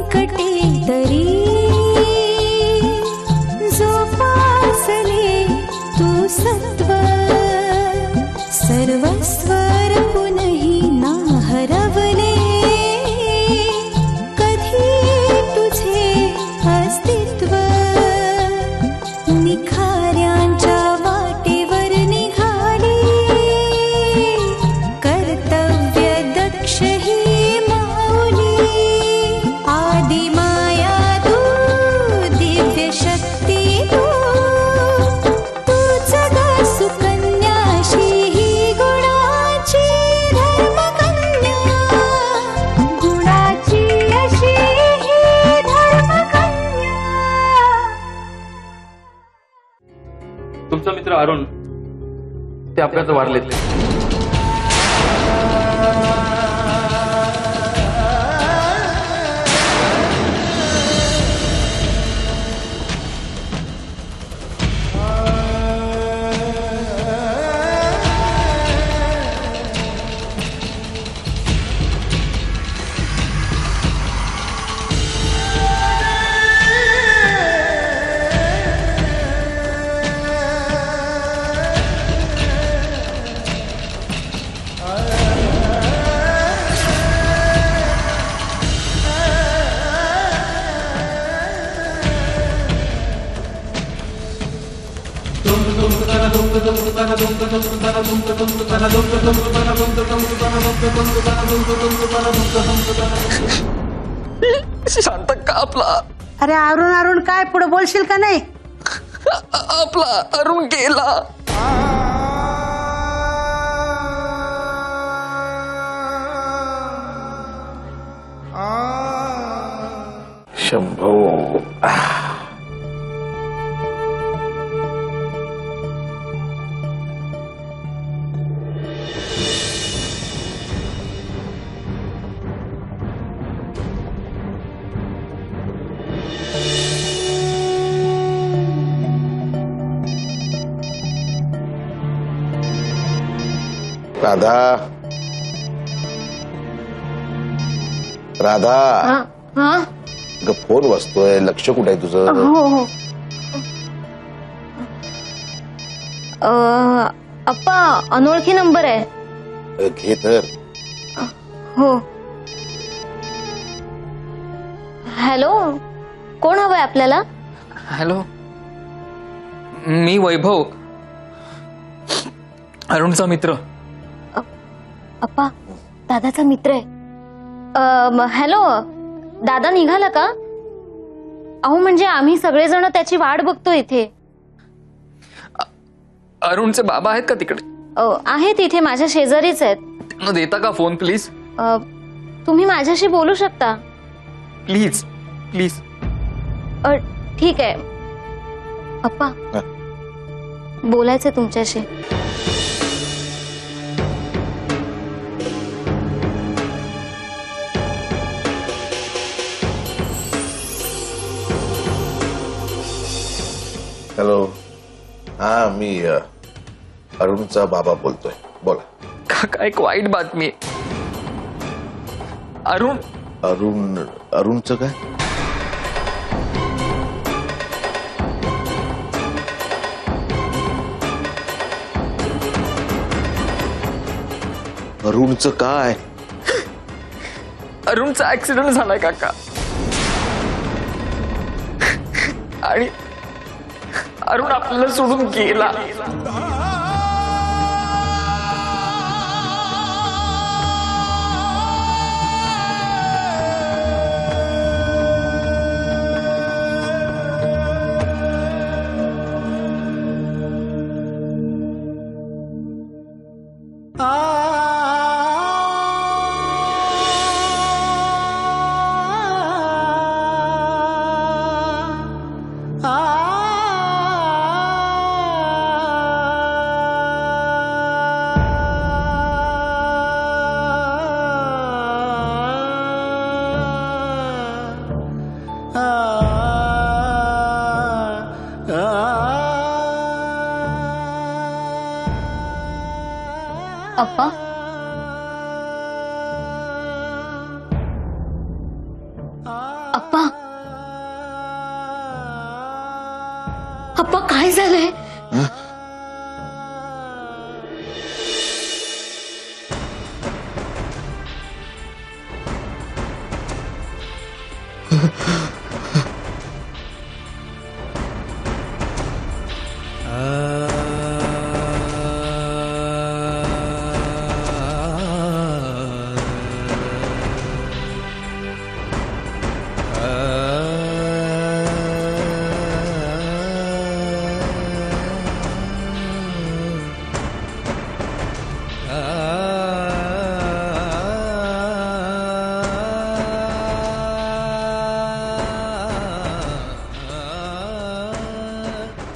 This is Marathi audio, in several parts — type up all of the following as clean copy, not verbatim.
संकटे तरी जोपासले तू सत्व सर्वस्वर पुनहि ना हरवले कधी तुझे अस्तित्व निखाऱ्यांच्या वाटेवर निघाली कर्तव्य दक्ष ही माऊली आदि माया तू दिव्य शक्ती तू तूच ग सुकन्याशी ही गुणाची धर्मकन्या गुणाची अशी ही धर्मकन्या। तुमचा मित्र अरुण ते अपघातात वारलेत। शांत का आपला? अरे अरुण अरुण काय पुढे बोलशील का नाही? आपला अरुण गेला। शंभो राधा राधा ग फोन वाजतोय, लक्ष कुठे आहे तुझं? हो हो अप्पा अनोळखी नंबर आहे। घे तर। हो हॅलो कोण हवंय आपल्याला? हॅलो मी वैभव अरुणचा मित्र। अप्पा दादाचा मित्र आहे। हॅलो दादा निघाला का? अहो म्हणजे आम्ही सगळेजण त्याची वाट बघतो इथे। अरुणचे बाबा आहेत का तिकडे? आहेत इथे माझ्या शेजारीच आहेत। त्यांना देता का फोन प्लीज? तुम्ही माझ्याशी बोलू शकता प्लीज प्लीज। ठीक आहे अप्पा बोलायचंय तुमच्याशी। हॅलो हा मी अरुणचा बाबा बोलतोय, बोला। काका एक वाईट बातमी आहे। अरुणचं काय? अरुणचं काय? अरुणचा ऍक्सिडेंट झालाय काका आणि अरुण आपल्याला सोडून गेला। अप्पा काय झालंय?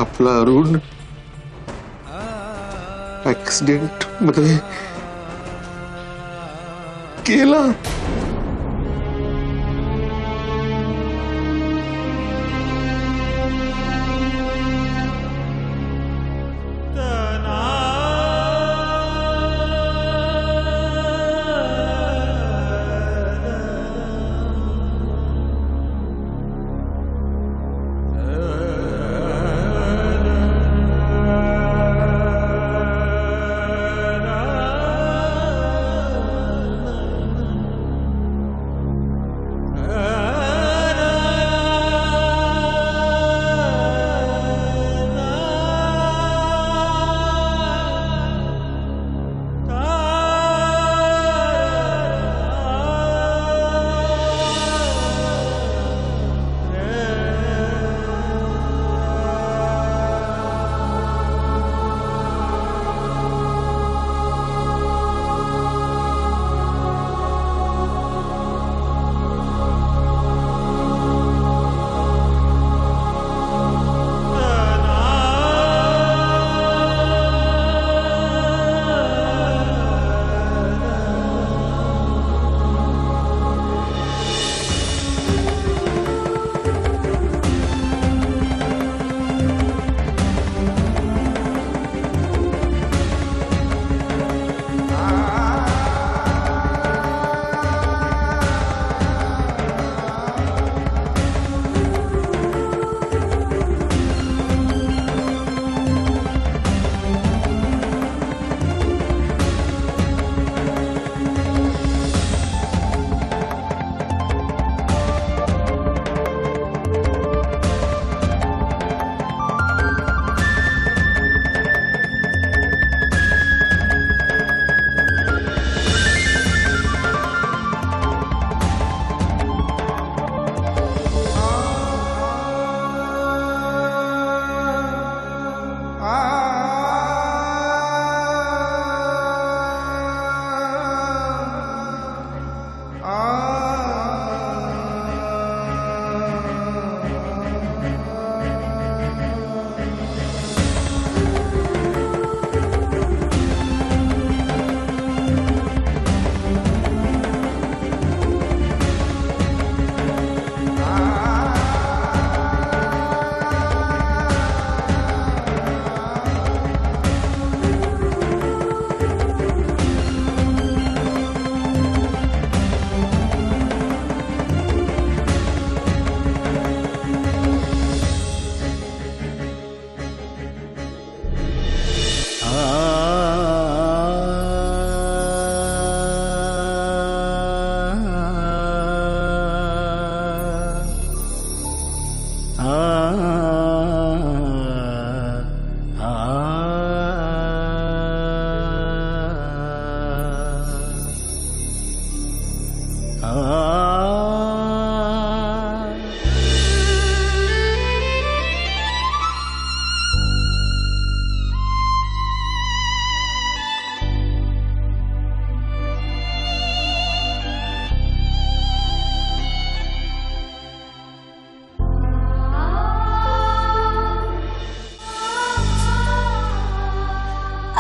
आपला अरुण ऍक्सिडेंट मध्ये गेला.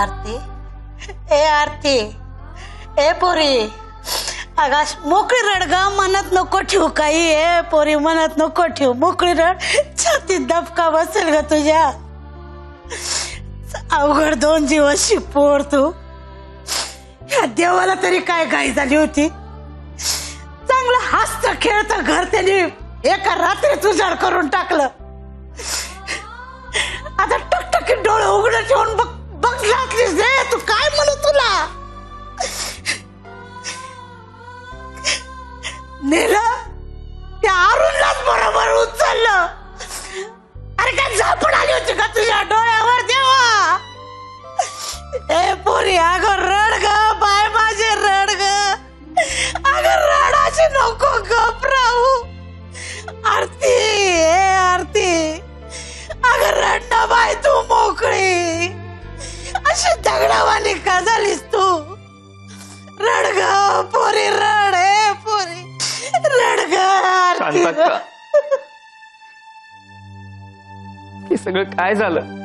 आरती, ए आरती, ए पोरी, आकाश मोकळी रड ग, मनात नको ठेवू काही. ए पोरी, मनात नको ठेवू, मोकळी रड. छातीत दबका बसेल ग तुझ्या. अवघड 2 दिवस शिपोर तू. या देवाला तरी काय घाई झाली होती. चांगलं हसत खेळत घर त्याने एका रात्रीत उजाड करून टाकलं. आता डोळे उघडे ठेवून बघलातलीस रे. तू काय म्हणू तुला नेलं त्या अरुणलाच बरोबर उचललं. अरे काय झापड आली होती का तुझ्या डोळ्यावर देवा. ए पोरी अगं रड ग बाय माझे रड ग. अगं रडाची नको गप राहू. आरती ए आरती अगं रड ना बाय तू मोकळी. अशी दगडावानी का झालीस तू. रड ग पोरी रड ए पोरी रड ग आरती. शांत हे सगळं काय झालं.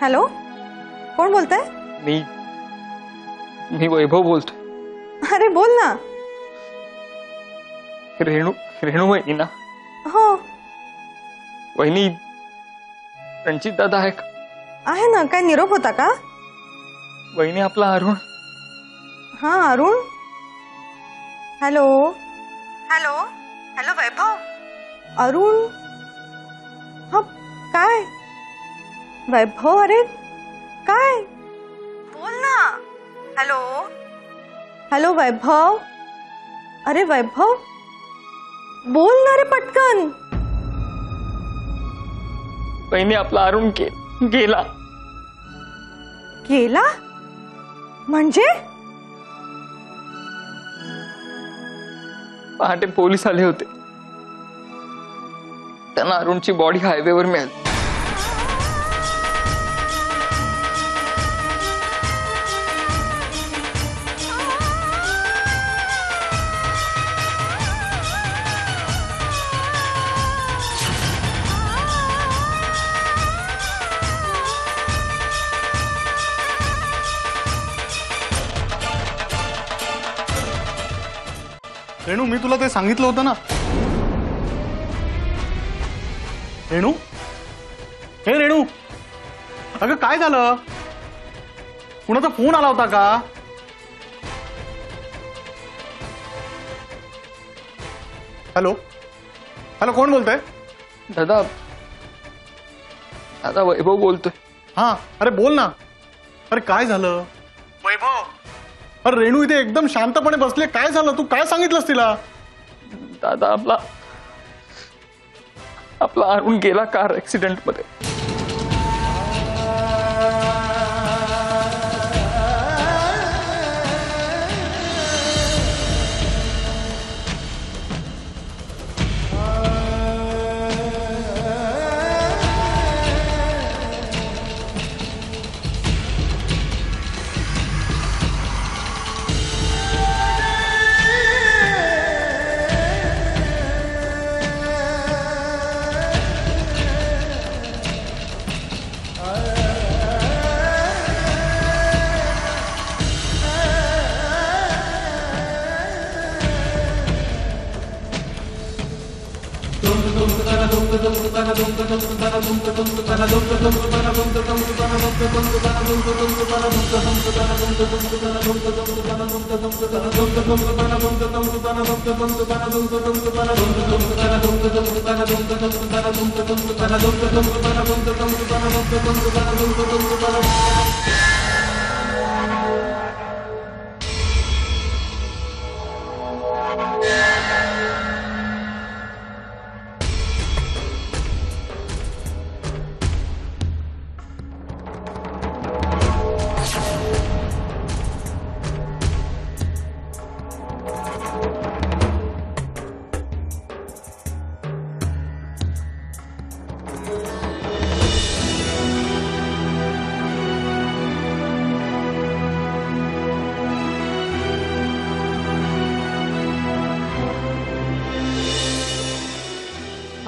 हॅलो, कोण बोलतंय? मी वैभव बोलतोय. अरे बोल ना. रेणू वहिनी ना. हो वहिनी रणजित दादा आहे ना. काय निरोप होता का? वहिनी आपला अरुण. हा अरुण. हॅलो हॅलो हॅलो वैभव. अरुण. हा काय वैभव. अरे काय बोल ना. हॅलो हॅलो वैभव. अरे वैभव बोल ना रे पटकन. वहिनी आपला अरुण गेला. गेला म्हणजे? पहाटे पोलीस आले होते. त्यांना अरुणची बॉडी हायवेवर मिळाली. रेणू, मी तुला ते सांगितलं होतं ना. रेणू, हे रेणू, अगं काय झालं? कुणाचा फोन आला होता का? हॅलो हॅलो, कोण बोलतंय? दादा वैभव बोलतोय. हा, अरे बोल ना. अरे काय झालं? वैभव, अरे रेणू इथे एकदम शांतपणे बसले. काय झालं? तू काय सांगितलंस तिला? दादा आपला अरुण गेला कार ऍक्सिडेंट मध्ये.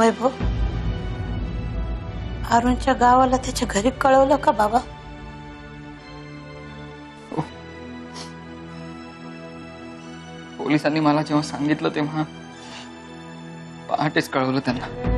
वैभव, अरुणच्या गावाला त्याच्या घरी कळवलं का बाबा? पोलिसांनी मला जेव्हा सांगितलं तेव्हा पहाटेच कळवलं त्यांना.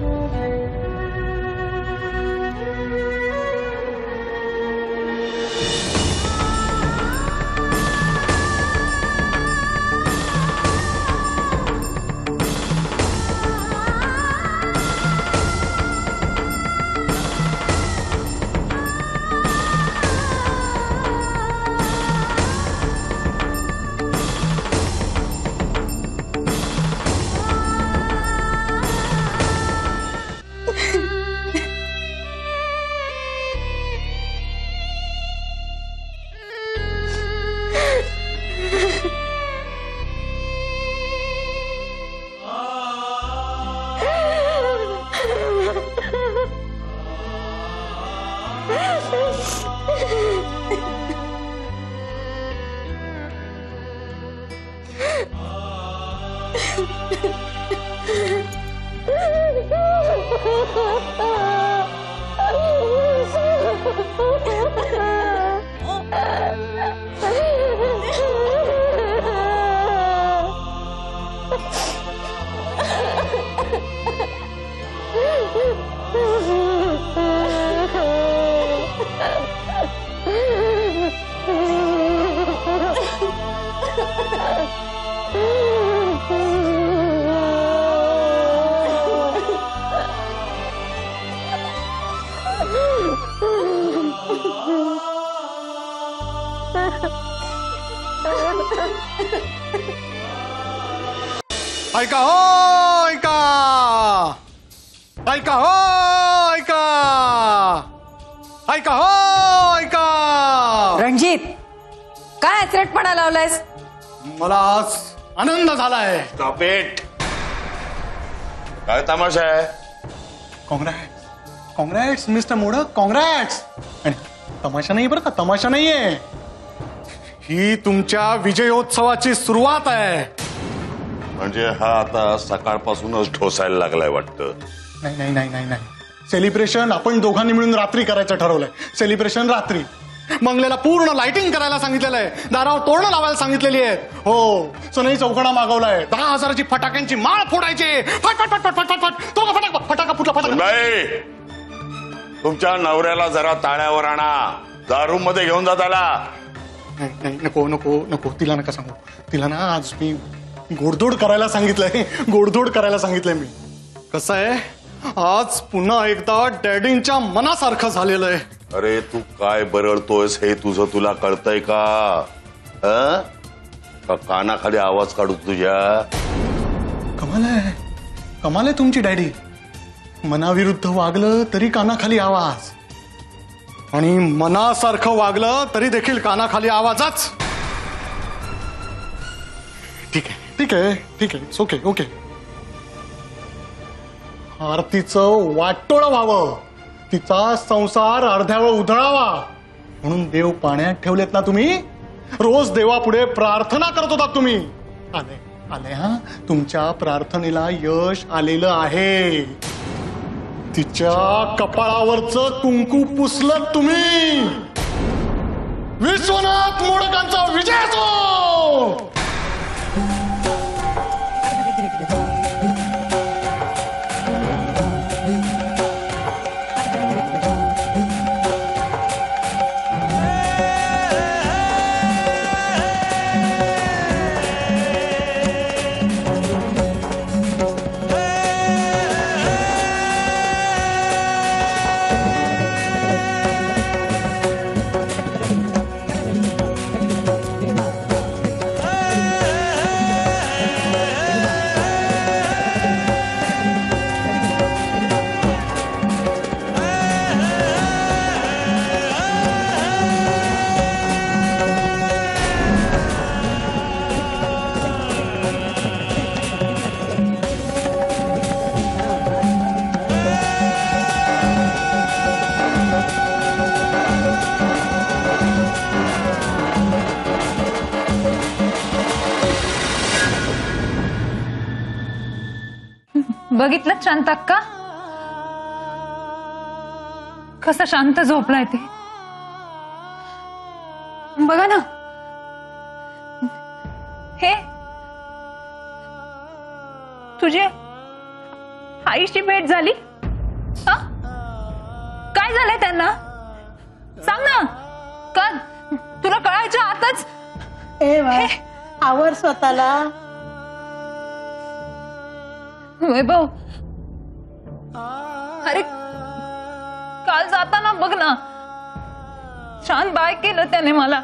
ऐका हो, ऐका ऐका हो, ऐका ऐका हो, ऐका. रणजित, काय अचरटपणा लावलायस? मला आज आनंद झालाय. Stop it. काय तमाशा आहे? Congrats mister modak, congrats. आणि तमाशा नाही बरं का, तमाशा नाहीये. ही तुमच्या विजयोत्सवाची सुरुवात आहे. म्हणजे हा आता सकाळपासूनच ढोसायला लागलाय वाटतं. नाही नाही नाही नाही नाही, सेलिब्रेशन आपण दोघांनी मिळून रात्री करायचं ठरवलंय. सेलिब्रेशन रात्री. मंगलेला पूर्ण लाइटिंग करायला सांगितलेलं आहे. दारावर तोरणं लावायला सांगितलेली आहेत. हो, सोनई चौकडा मागवलाय. 10,000ची फटाक्यांची माळ फोडायची. फट फट फट फट फट फट. तो फटाका फटाका फुटला फटाका. नाही, तुमच्या नवऱ्याला जरा ताळ्यावर आणा. दारू मध्ये घेऊन जा त्याला. नाही नाही, नको नको नको, तिला नका सांगू. तिला ना आज मी गोडधोड करायला सांगितलंय. गोडधोड करायला सांगितलंय मी. कसं आहे, आज पुन्हा एकदा डॅडींच्या मनासारखं झालेलं आहे. अरे तू काय बरळतोयस हे तुझं तुला कळतंय का? हं? का कानाखाली आवाज काढू तुझ्या? कमाल आहे, कमाल आहे तुमची डॅडी. मनाविरुद्ध वागलं तरी कानाखाली आवाज, आणि मनासारखं वागलं तरी देखील कानाखाली आवाजच. ठीक आहे ठीक आहे ठीक आहे, ओके ओके. आरतीचं वाटोळं व्हावं, तिचा संसार अर्ध्यावर उधळावा म्हणून देव पाण्यात ठेवलेत ना तुम्ही. रोज देवापुढे प्रार्थना करत होता तुम्ही. आले आले हा, तुमच्या प्रार्थनेला यश आलेलं आहे. तिच्या कपाळावरचं कुंकू पुसलं तुम्ही. विश्वनाथ मोडकांचा विजय असो. बघितलं शांताक्का, कसा शांत झोपलाय ते बघा ना. हे तुझे आईशी भेट झाली? हा? काय झालंय त्यांना? सांग ना. का तुला कळायच्या आताच? ए वा, आवर स्वतःला. वैभव, अरे काल जाताना बघ ना, छान बाय केलं त्याने मला.